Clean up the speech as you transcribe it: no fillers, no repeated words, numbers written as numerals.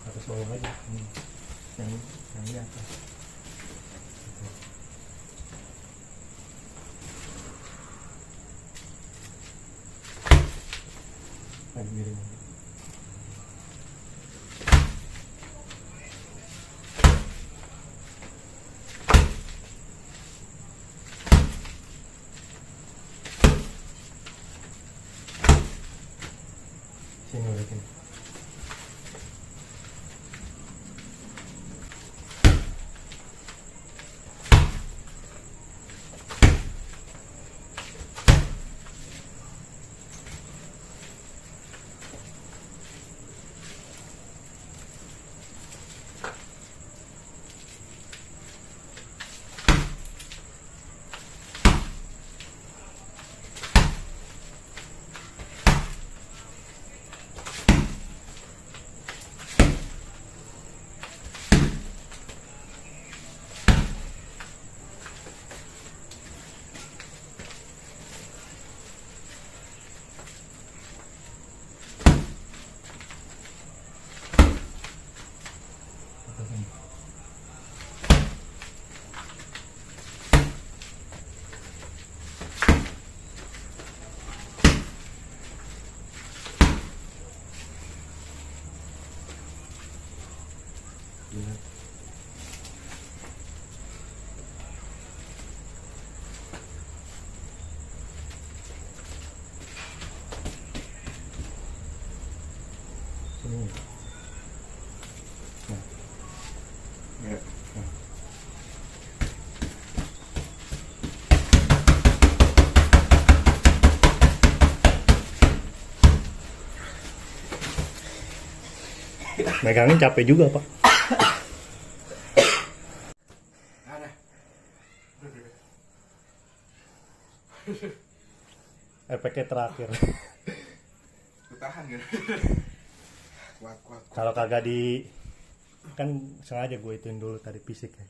atas bawah aja ini. Yang ini atas. Lagi miring. Sini balikin. Lihat. Sini. Nah. Ya. Nah. Megangin capek juga, Pak. Efeknya terakhir. Tahan kan? Kuat. Kalau kagak di kan sengaja gue ituin dulu tadi fisik ya.